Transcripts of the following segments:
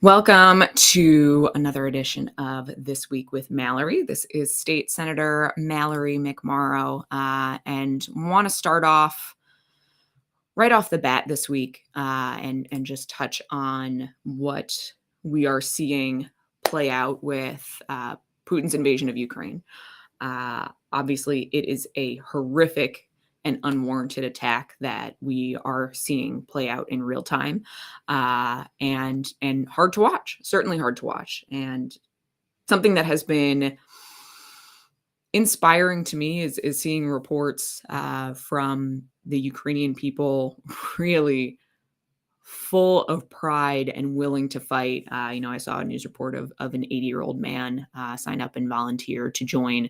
Welcome to another edition of This Week with Mallory. This is State Senator Mallory McMorrow, and want to start off right off the bat this week and just touch on what we are seeing play out with Putin's invasion of Ukraine. Obviously, it is a horrific and unwarranted attack that we are seeing play out in real time, and hard to watch. Certainly hard to watch, and something that has been inspiring to me is seeing reports from the Ukrainian people really full of pride and willing to fight. I saw a news report of an 80-year-old man sign up and volunteer to join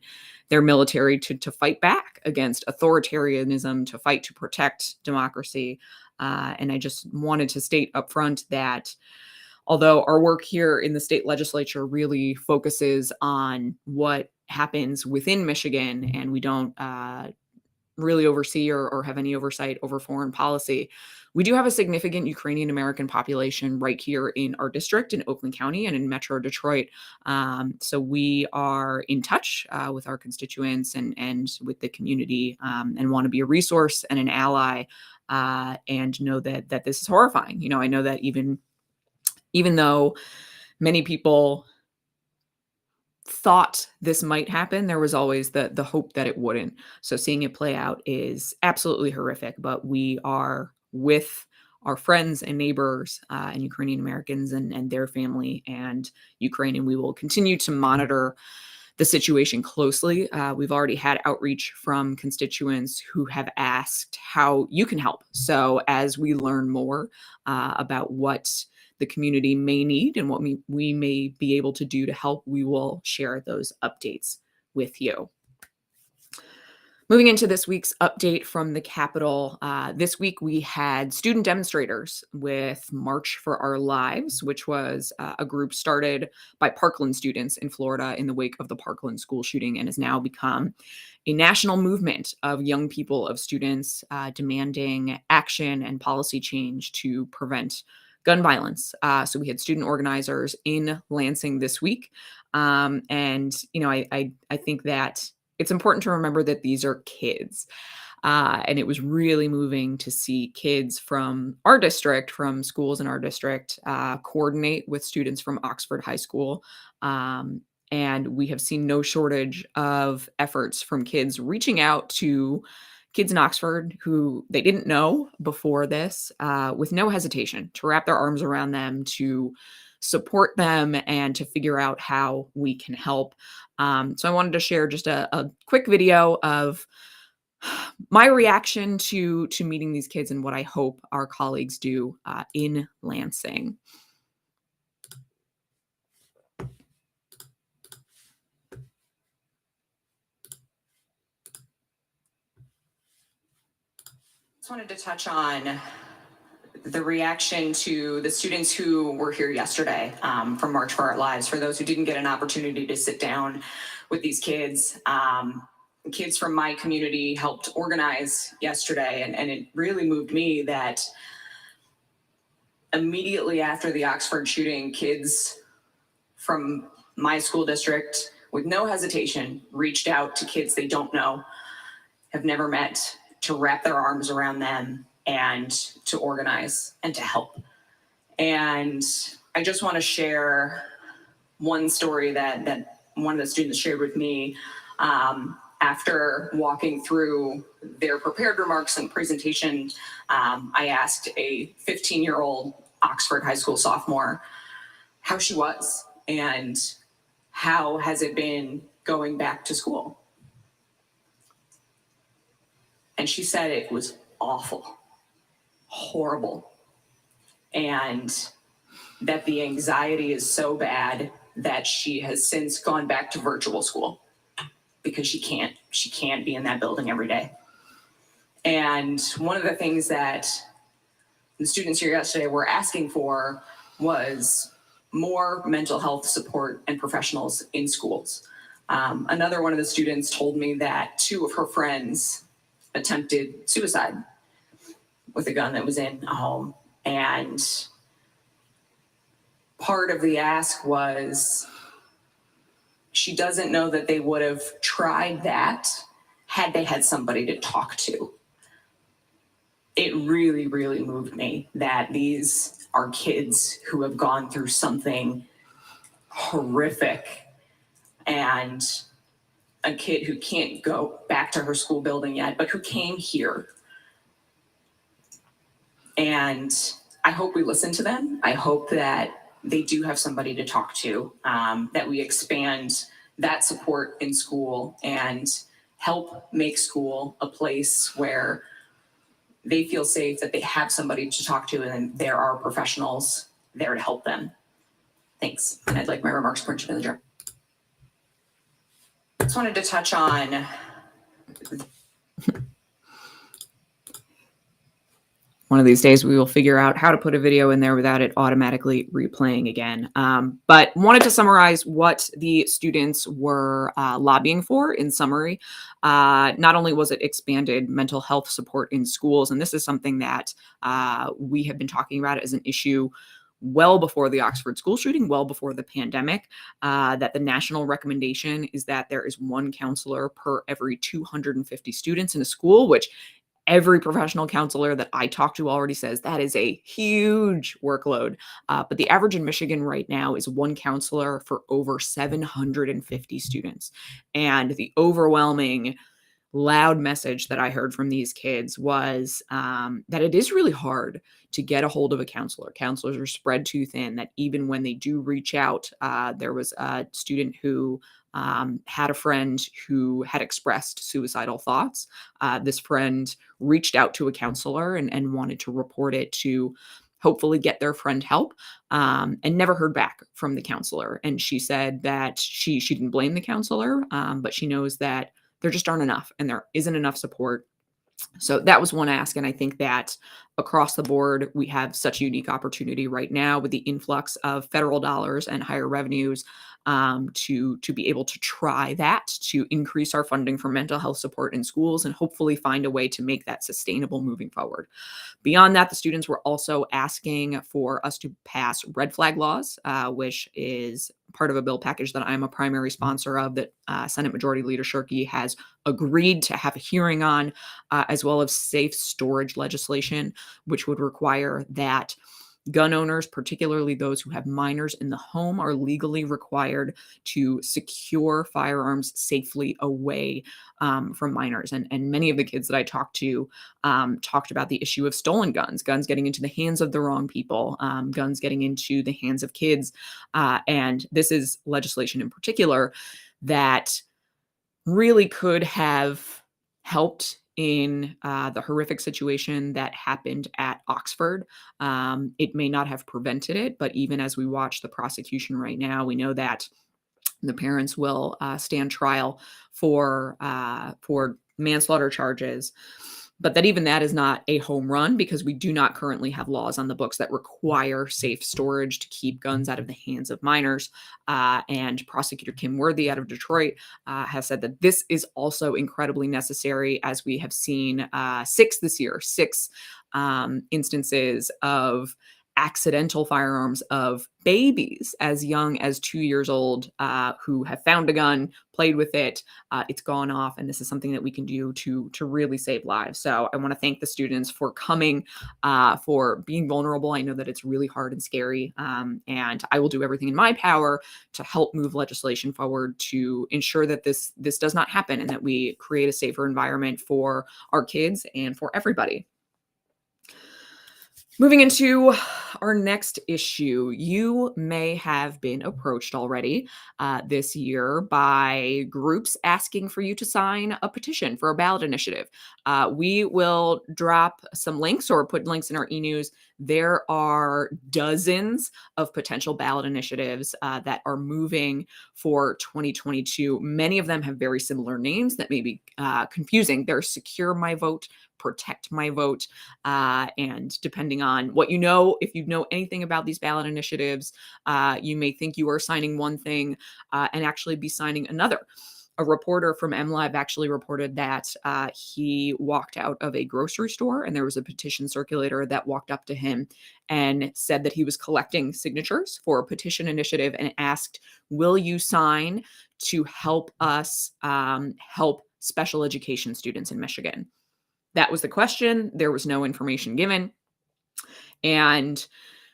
their military to fight back against authoritarianism, to fight to protect democracy. And I just wanted to state up front that although our work here in the state legislature really focuses on what happens within Michigan, and we don't really oversee or have any oversight over foreign policy, we do have a significant Ukrainian American population right here in our district in Oakland County and in Metro Detroit. So we are in touch with our constituents and with the community, and want to be a resource and an ally, and know that this is horrifying. I know that even though many people thought this might happen, there was always the hope that it wouldn't. So seeing it play out is absolutely horrific, but we are with our friends and neighbors and Ukrainian Americans and their family and Ukraine, and we will continue to monitor the situation closely. We've already had outreach from constituents who have asked how you can help. So as we learn more about what the community may need and what we may be able to do to help, we will share those updates with you. Moving into this week's update from the Capitol, this week we had student demonstrators with March for Our Lives, which was a group started by Parkland students in Florida in the wake of the Parkland school shooting, and has now become a national movement of young people, of students demanding action and policy change to prevent gun violence. So we had student organizers in Lansing this week. And, I think that it's important to remember that these are kids. And it was really moving to see kids from our district, from schools in our district, coordinate with students from Oxford High School. And we have seen no shortage of efforts from kids reaching out to kids in Oxford who they didn't know before this, with no hesitation, to wrap their arms around them, to support them, and to figure out how we can help. So I wanted to share just a quick video of my reaction to meeting these kids and what I hope our colleagues do in Lansing. Just wanted to touch on the reaction to the students who were here yesterday from March for Our Lives. For those who didn't get an opportunity to sit down with these kids, kids from my community helped organize yesterday, and it really moved me that immediately after the Oxford shooting, kids from my school district, with no hesitation, reached out to kids they don't know, have never met, to wrap their arms around them and to organize and to help. And I just want to share one story that one of the students shared with me after walking through their prepared remarks and presentation. I asked a 15-year-old Oxford High School sophomore how she was and how has it been going back to school. And she said it was awful, horrible, and that the anxiety is so bad that she has since gone back to virtual school because she can't be in that building every day. And one of the things that the students here yesterday were asking for was more mental health support and professionals in schools. Another one of the students told me that 2 of her friends attempted suicide with a gun that was in a home. And part of the ask was she doesn't know that they would have tried that had they had somebody to talk to. It really, really moved me that these are kids who have gone through something horrific, and a kid who can't go back to her school building yet, but who came here. And I hope we listen to them. I hope that they do have somebody to talk to, that we expand that support in school and help make school a place where they feel safe, that they have somebody to talk to, and there are professionals there to help them. Thanks. And I'd like my remarks printed in the jar. I just wanted to touch on one of these days we will figure out how to put a video in there without it automatically replaying again. But wanted to summarize what the students were lobbying for in summary. Not only was it expanded mental health support in schools, and this is something that we have been talking about as an issue well before the Oxford school shooting, well before the pandemic, that the national recommendation is that there is one counselor per every 250 students in a school, which every professional counselor that I talk to already says that is a huge workload. But the average in Michigan right now is one counselor for over 750 students. And the overwhelming loud message that I heard from these kids was that it is really hard to get a hold of a counselor. Counselors are spread too thin, that even when they do reach out, there was a student who had a friend who had expressed suicidal thoughts. This friend reached out to a counselor and wanted to report it to hopefully get their friend help, and never heard back from the counselor. And she said that she didn't blame the counselor, but she knows that there just aren't enough and there isn't enough support. So that was one ask. And I think that across the board, we have such a unique opportunity right now with the influx of federal dollars and higher revenues to be able to try that, to increase our funding for mental health support in schools and hopefully find a way to make that sustainable moving forward. Beyond that, the students were also asking for us to pass red flag laws, which is part of a bill package that I'm a primary sponsor of, that Senate Majority Leader Shirkey has agreed to have a hearing on, as well as safe storage legislation, which would require that gun owners, particularly those who have minors in the home, are legally required to secure firearms safely away from minors. And many of the kids that I talked to talked about the issue of stolen guns, guns getting into the hands of the wrong people, guns getting into the hands of kids. And this is legislation in particular that really could have helped in the horrific situation that happened at Oxford. It may not have prevented it, but even as we watch the prosecution right now, we know that the parents will stand trial for manslaughter charges. But that even that is not a home run, because we do not currently have laws on the books that require safe storage to keep guns out of the hands of minors. And Prosecutor Kim Worthy out of Detroit has said that this is also incredibly necessary, as we have seen six instances of accidental firearms of babies as young as 2 years old who have found a gun, played with it, it's gone off, and this is something that we can do to really save lives. So I want to thank the students for coming, for being vulnerable. I know that it's really hard and scary, and I will do everything in my power to help move legislation forward to ensure that this does not happen and that we create a safer environment for our kids and for everybody. Moving into our next issue, you may have been approached already this year by groups asking for you to sign a petition for a ballot initiative. We will drop some links or put links in our e-news. There are dozens of potential ballot initiatives that are moving for 2022. Many of them have very similar names that may be confusing. There's Secure My Vote, Protect My Vote, and depending on what you know, if you know anything about these ballot initiatives, you may think you are signing one thing and actually be signing another. A reporter from MLive actually reported that he walked out of a grocery store and there was a petition circulator that walked up to him and said that he was collecting signatures for a petition initiative and asked, "Will you sign to help us help special education students in Michigan?" That was the question. There was no information given. And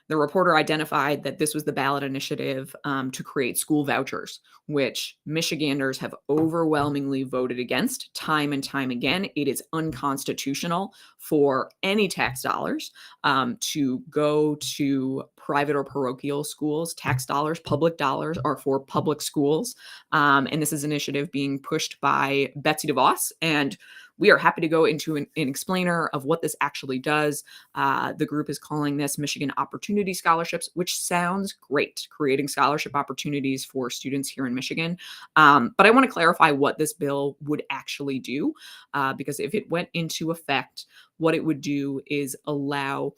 the reporter identified that this was the ballot initiative to create school vouchers, which Michiganders have overwhelmingly voted against time and time again. It is unconstitutional for any tax dollars to go to private or parochial schools. Tax dollars, public dollars, are for public schools. And this is an initiative being pushed by Betsy DeVos. And we are happy to go into an explainer of what this actually does. The group is calling this Michigan Opportunity Scholarships, which sounds great, creating scholarship opportunities for students here in Michigan. But I want to clarify what this bill would actually do, because if it went into effect, what it would do is allow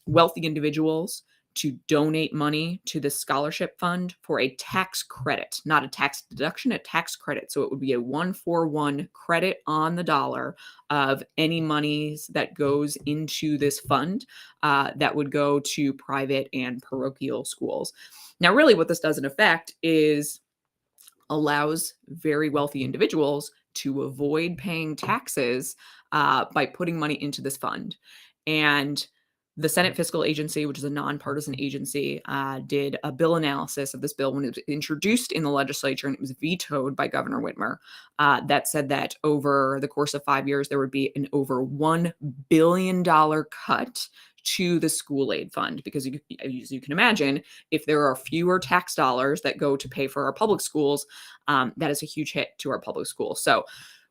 wealthy individuals to donate money to the scholarship fund for a tax credit, not a tax deduction, a tax credit. So it would be a 1-for-1 credit on the dollar of any monies that goes into this fund that would go to private and parochial schools. Now, really what this does in effect is allows very wealthy individuals to avoid paying taxes by putting money into this fund. And the Senate Fiscal Agency, which is a nonpartisan agency, did a bill analysis of this bill when it was introduced in the legislature and it was vetoed by Governor Whitmer. That said that over the course of 5 years, there would be an over $1 billion cut to the school aid fund, because as you can imagine, if there are fewer tax dollars that go to pay for our public schools, that is a huge hit to our public schools. So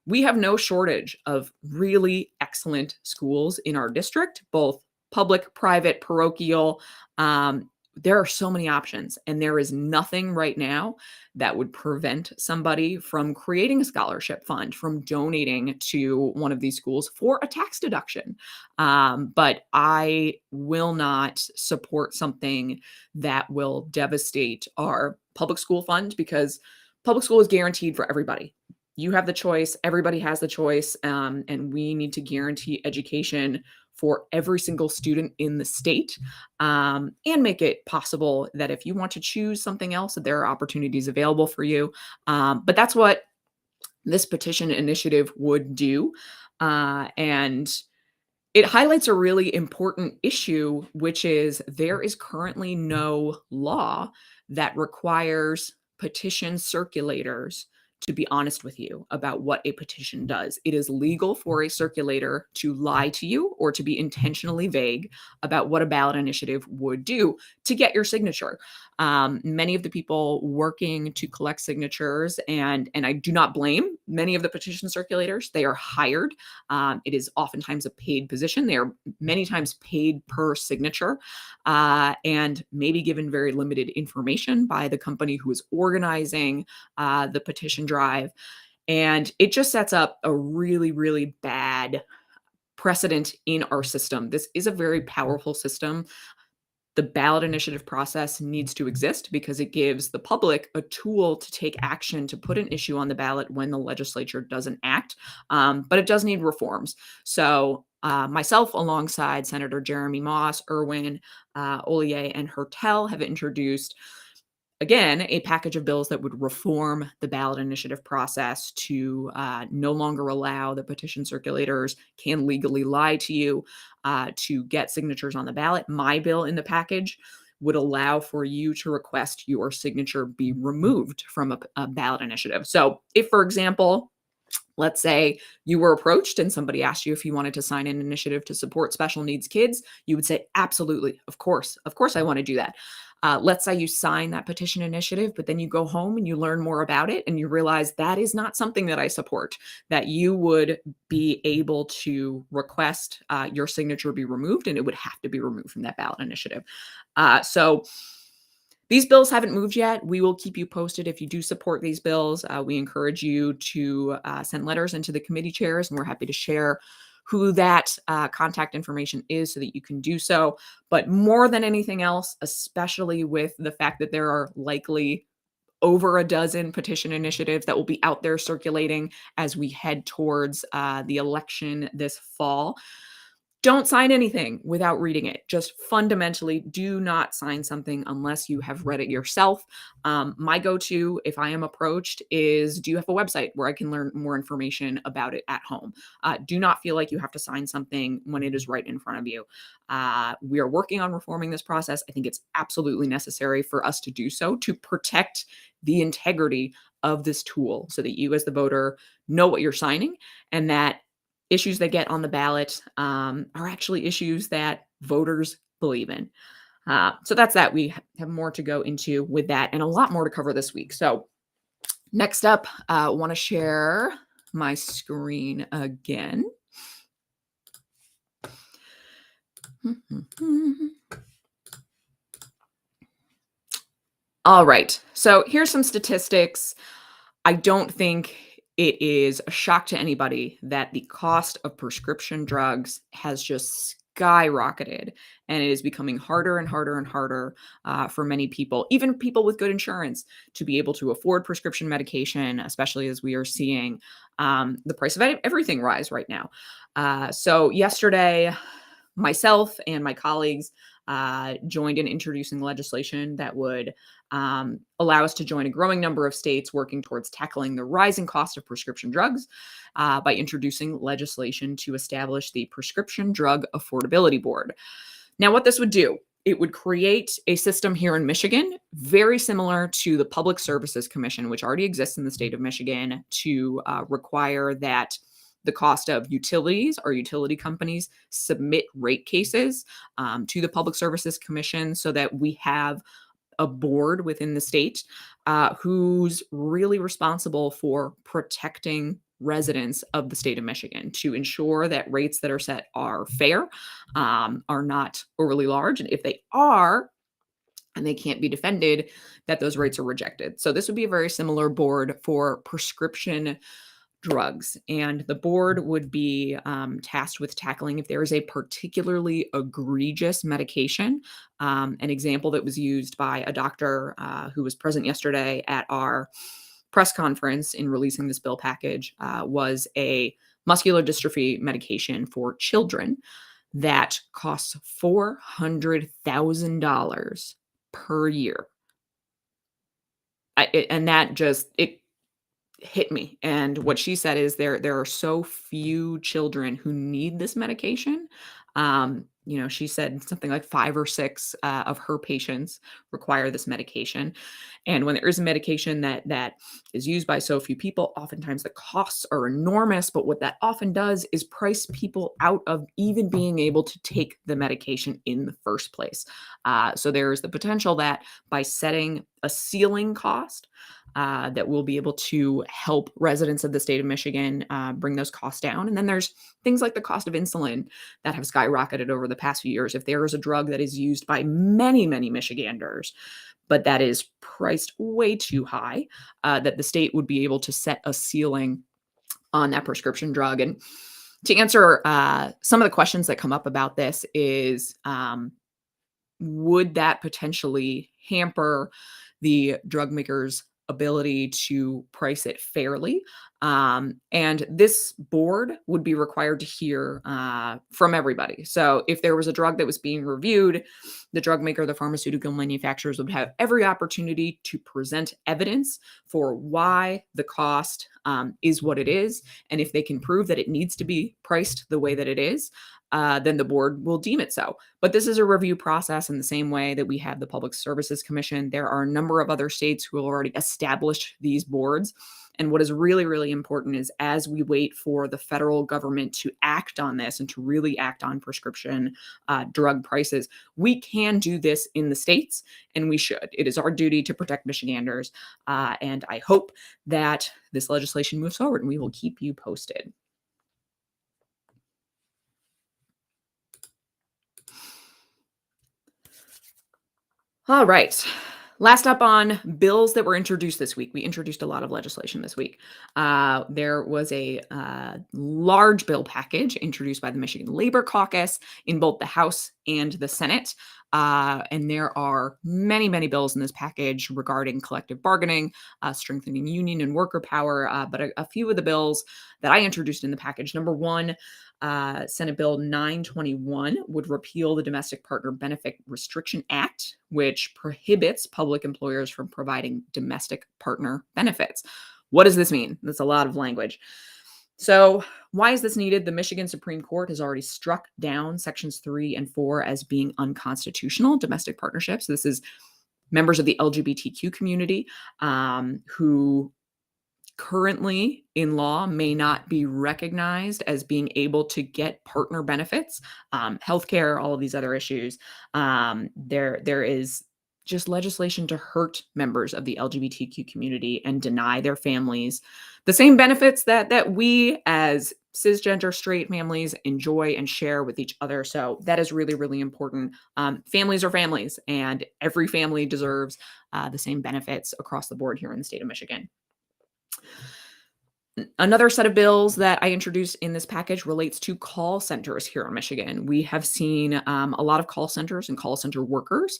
we have no shortage of really excellent schools in our district, both public, private, parochial. There are so many options, and there is nothing right now that would prevent somebody from creating a scholarship fund, from donating to one of these schools for a tax deduction. But I will not support something that will devastate our public school fund, because public school is guaranteed for everybody. You have the choice, everybody has the choice, and we need to guarantee education for every single student in the state, and make it possible that if you want to choose something else, that there are opportunities available for you. But that's what this petition initiative would do. And it highlights a really important issue, which is there is currently no law that requires petition circulators to be honest with you about what a petition does. It is legal for a circulator to lie to you or to be intentionally vague about what a ballot initiative would do to get your signature. Many of the people working to collect signatures, and I do not blame many of the petition circulators, they are hired. It is oftentimes a paid position. They are many times paid per signature, and maybe given very limited information by the company who is organizing the petition drive. And it just sets up a really, really bad precedent in our system. This is a very powerful system. The ballot initiative process needs to exist because it gives the public a tool to take action to put an issue on the ballot when the legislature doesn't act. But it does need reforms. So myself, alongside Senator Jeremy Moss, Irwin, Ollier, and Hertel, have introduced, again, a package of bills that would reform the ballot initiative process to no longer allow the petition circulators can legally lie to you to get signatures on the ballot. My bill in the package would allow for you to request your signature be removed from a ballot initiative. So if, for example, let's say you were approached and somebody asked you if you wanted to sign an initiative to support special needs kids, you would say, absolutely, of course I want to do that. Let's say you sign that petition initiative, but then you go home and you learn more about it and you realize that is not something that I support, that you would be able to request your signature be removed, and it would have to be removed from that ballot initiative. So these bills haven't moved yet. We will keep you posted if you do support these bills. We encourage you to send letters into the committee chairs, and we're happy to share who that contact information is so that you can do so. But more than anything else, especially with the fact that there are likely over a dozen petition initiatives that will be out there circulating as we head towards the election this fall. Don't sign anything without reading it. Just fundamentally do not sign something unless you have read it yourself. My go-to, if I am approached, is do you have a website where I can learn more information about it at home? Do not feel like you have to sign something when it is right in front of you. We are working on reforming this process. I think it's absolutely necessary for us to do so to protect the integrity of this tool so that you as the voter know what you're signing and that issues that get on the ballot are actually issues that voters believe in. So that's that. We have more to go into with that and a lot more to cover this week. So next up, I want to share my screen again. All right. So here's some statistics. I don't think it is a shock to anybody that the cost of prescription drugs has just skyrocketed and it is becoming harder and harder and harder for many people, even people with good insurance, to be able to afford prescription medication, especially as we are seeing the price of everything rise right now. So yesterday, myself and my colleagues joined in introducing legislation that would allow us to join a growing number of states working towards tackling the rising cost of prescription drugs by introducing legislation to establish the Prescription Drug Affordability Board. Now, what this would do, it would create a system here in Michigan very similar to the Public Services Commission, which already exists in the state of Michigan, to require that the cost of utilities or utility companies submit rate cases to the Public Services Commission so that we have a board within the state who's really responsible for protecting residents of the state of Michigan to ensure that rates that are set are fair, are not overly large. And if they are, and they can't be defended, that those rates are rejected. So this would be a very similar board for prescription drugs. And the board would be tasked with tackling if there is a particularly egregious medication. An example that was used by a doctor who was present yesterday at our press conference in releasing this bill package was a muscular dystrophy medication for children that costs $400,000 per year. And that just, it hit me. And what she said is there are so few children who need this medication. She said something like 5 or 6 of her patients require this medication. And when there is a medication that is used by so few people, oftentimes the costs are enormous. But what that often does is price people out of even being able to take the medication in the first place. So there is the potential that by setting a ceiling cost, that will be able to help residents of the state of Michigan bring those costs down. And then there's things like the cost of insulin that have skyrocketed over the past few years. If there is a drug that is used by many, many Michiganders, but that is priced way too high, that the state would be able to set a ceiling on that prescription drug. And to answer some of the questions that come up about this is, would that potentially hamper the drug makers' ability to price it fairly? And this board would be required to hear from everybody. So if there was a drug that was being reviewed, the drug maker, the pharmaceutical manufacturers would have every opportunity to present evidence for why the cost is what it is. And if they can prove that it needs to be priced the way that it is, then the board will deem it so. But this is a review process in the same way that we have the Public Services Commission. There are a number of other states who have already established these boards. And what is really, really important is as we wait for the federal government to act on this and to really act on prescription drug prices, we can do this in the states, and we should. It is our duty to protect Michiganders. And I hope that this legislation moves forward, and we will keep you posted. All right. Last up on bills that were introduced this week. We introduced a lot of legislation this week. There was a large bill package introduced by the Michigan Labor Caucus in both the House and the Senate. And there are many, many bills in this package regarding collective bargaining, strengthening union and worker power. But a few of the bills that I introduced in the package. Number one, Senate Bill 921 would repeal the Domestic Partner Benefit Restriction Act, which prohibits public employers from providing domestic partner benefits. What does this mean? That's a lot of language. So why is this needed? The Michigan Supreme Court has already struck down sections 3 and 4 as being unconstitutional, domestic partnerships. This is members of the LGBTQ community who currently in law may not be recognized as being able to get partner benefits, healthcare, all of these other issues. There is just legislation to hurt members of the LGBTQ community and deny their families the same benefits that we as cisgender straight families enjoy and share with each other. So that is really, really important. Families are families, and every family deserves the same benefits across the board here in the state of Michigan. Another set of bills that I introduced in this package relates to call centers here in Michigan. We have seen a lot of call centers and call center workers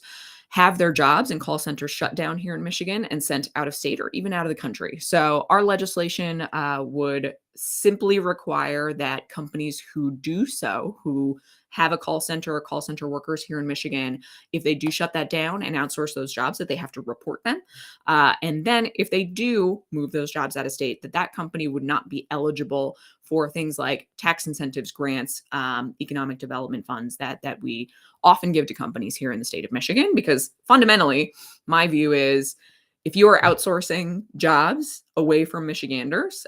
have their jobs and call centers shut down here in Michigan and sent out of state or even out of the country. So our legislation would simply require that companies who do so, who have a call center or call center workers here in Michigan, if they do shut that down and outsource those jobs, that they have to report them. And then if they do move those jobs out of state, that company would not be eligible for things like tax incentives, grants, economic development funds that we often give to companies here in the state of Michigan. Because fundamentally, my view is if you are outsourcing jobs away from Michiganders,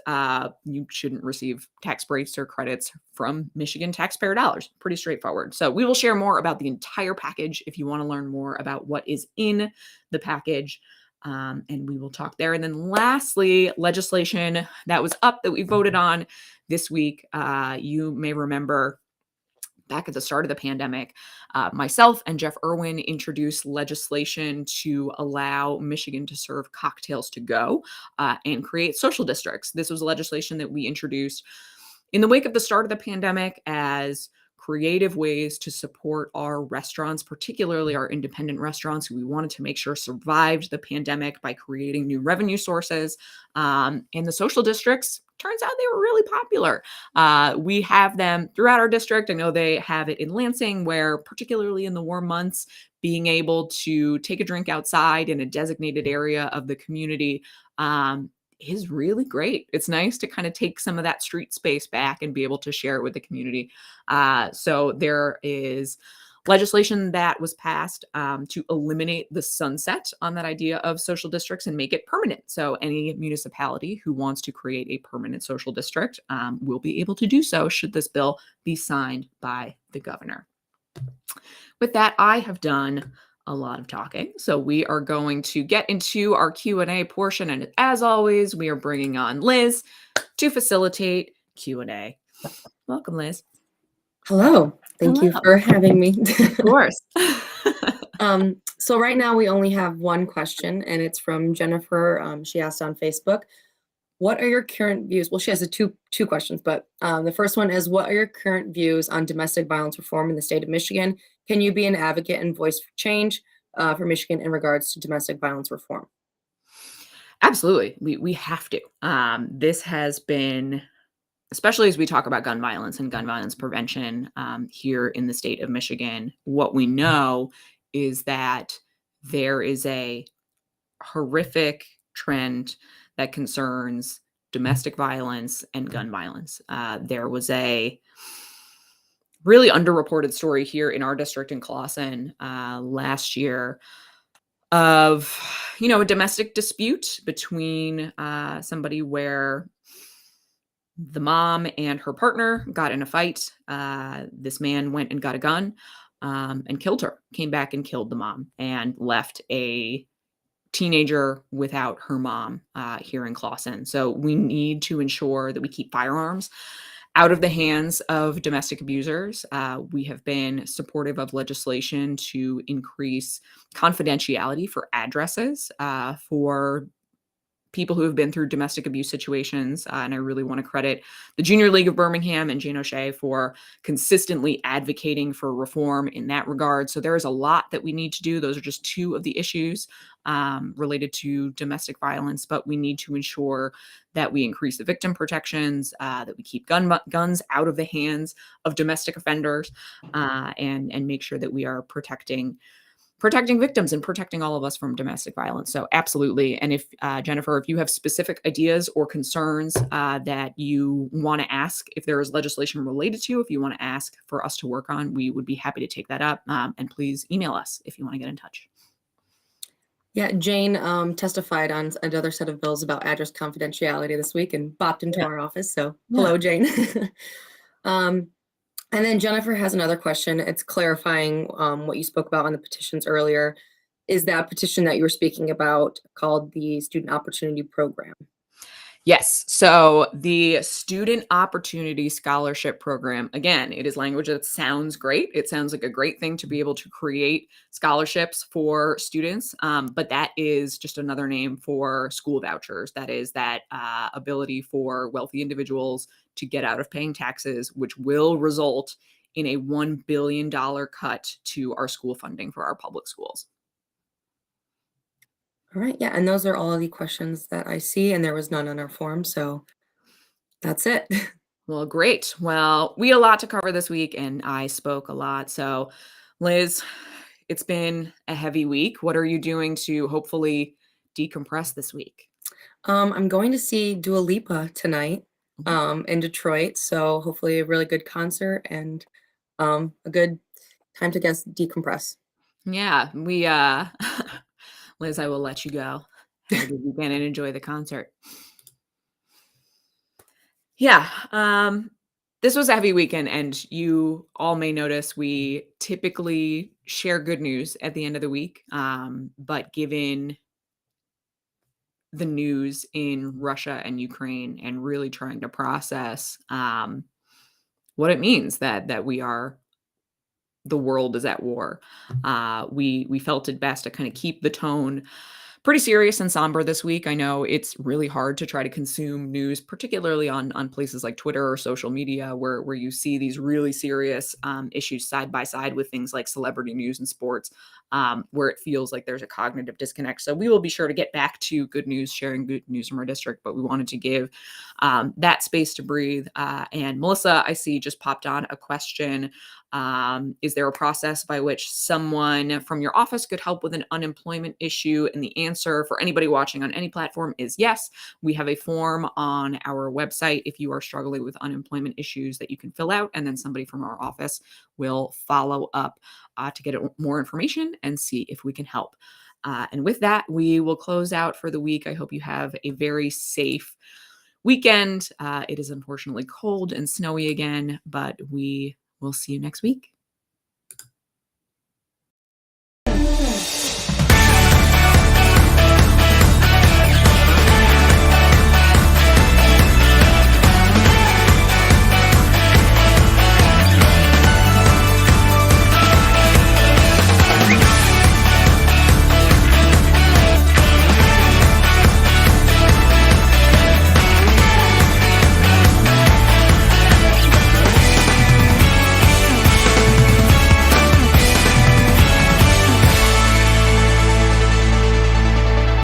you shouldn't receive tax breaks or credits from Michigan taxpayer dollars. Pretty straightforward. So we will share more about the entire package if you want to learn more about what is in the package. And we will talk there. And then lastly, legislation that was up that we voted on this week. You may remember back at the start of the pandemic, myself and Jeff Irwin introduced legislation to allow Michigan to serve cocktails to go and create social districts. This was legislation that we introduced in the wake of the start of the pandemic as creative ways to support our restaurants, particularly our independent restaurants who we wanted to make sure survived the pandemic by creating new revenue sources. And the social districts, turns out they were really popular. We have them throughout our district. I know they have it in Lansing, where particularly in the warm months, being able to take a drink outside in a designated area of the community is really great. It's nice to kind of take some of that street space back and be able to share it with the community. So there is legislation that was passed to eliminate the sunset on that idea of social districts and make it permanent. So any municipality who wants to create a permanent social district will be able to do so should this bill be signed by the governor. With that, I have done a lot of talking. So we are going to get into our Q&A portion. And as always, we are bringing on Liz to facilitate Q&A. Welcome, Liz. Hello. Thank you for having me. Of course. So right now we only have one question, and it's from Jennifer. She asked on Facebook, what are your current views? Well, she has two questions, but the first one is, what are your current views on domestic violence reform in the state of Michigan? Can you be an advocate and voice for change for Michigan in regards to domestic violence reform? Absolutely. We have to. This has been, especially as we talk about gun violence and gun violence prevention here in the state of Michigan, what we know is that there is a horrific trend that concerns domestic violence and gun violence. There was a really underreported story here in our district in Clawson last year of, a domestic dispute between somebody where the mom and her partner got in a fight. This man went and got a gun and killed her, came back and killed the mom, and left a teenager without her mom here in Clawson. So we need to ensure that we keep firearms out of the hands of domestic abusers. We have been supportive of legislation to increase confidentiality for addresses for people who have been through domestic abuse situations. And I really want to credit the Junior League of Birmingham and Jane O'Shea for consistently advocating for reform in that regard. So there is a lot that we need to do. Those are just two of the issues related to domestic violence, but we need to ensure that we increase the victim protections, that we keep guns out of the hands of domestic offenders, and make sure that we are protecting victims and protecting all of us from domestic violence. So absolutely. And if Jennifer, if you have specific ideas or concerns that you want to ask, if there is legislation related to, if you want to ask for us to work on, we would be happy to take that up. And please email us if you want to get in touch. Yeah, Jane testified on another set of bills about address confidentiality this week and bopped into our office. So hello, Jane. And then Jennifer has another question. It's clarifying what you spoke about on the petitions earlier. Is that petition that you were speaking about called the Student Opportunity Program? Yes. So the Student Opportunity Scholarship Program, again, it is language that sounds great. It sounds like a great thing to be able to create scholarships for students. But that is just another name for school vouchers. That is that ability for wealthy individuals to get out of paying taxes, which will result in a $1 billion cut to our school funding for our public schools. All right. Yeah. And those are all the questions that I see. And there was none on our form. So that's it. Well, great. Well, we had a lot to cover this week and I spoke a lot. So Liz, it's been a heavy week. What are you doing to hopefully decompress this week? I'm going to see Dua Lipa tonight in Detroit. So hopefully a really good concert and a good time to decompress. Yeah, we Liz, I will let you go. Have a good weekend and enjoy the concert. Yeah, this was a heavy weekend, and you all may notice we typically share good news at the end of the week. But given the news in Russia and Ukraine and really trying to process what it means that the world is at war, we felt it best to kind of keep the tone pretty serious and somber this week. I know it's really hard to try to consume news, particularly on places like Twitter or social media, where you see these really serious issues side by side with things like celebrity news and sports, where it feels like there's a cognitive disconnect. So we will be sure to get back to good news, sharing good news from our district, but we wanted to give that space to breathe. And Melissa, I see, just popped on a question. Is there a process by which someone from your office could help with an unemployment issue? And the answer for anybody watching on any platform is yes. We have a form on our website if you are struggling with unemployment issues that you can fill out, and then somebody from our office will follow up to get more information and see if we can help. And with that, we will close out for the week. I hope you have a very safe weekend. It is unfortunately cold and snowy again, but we will see you next week.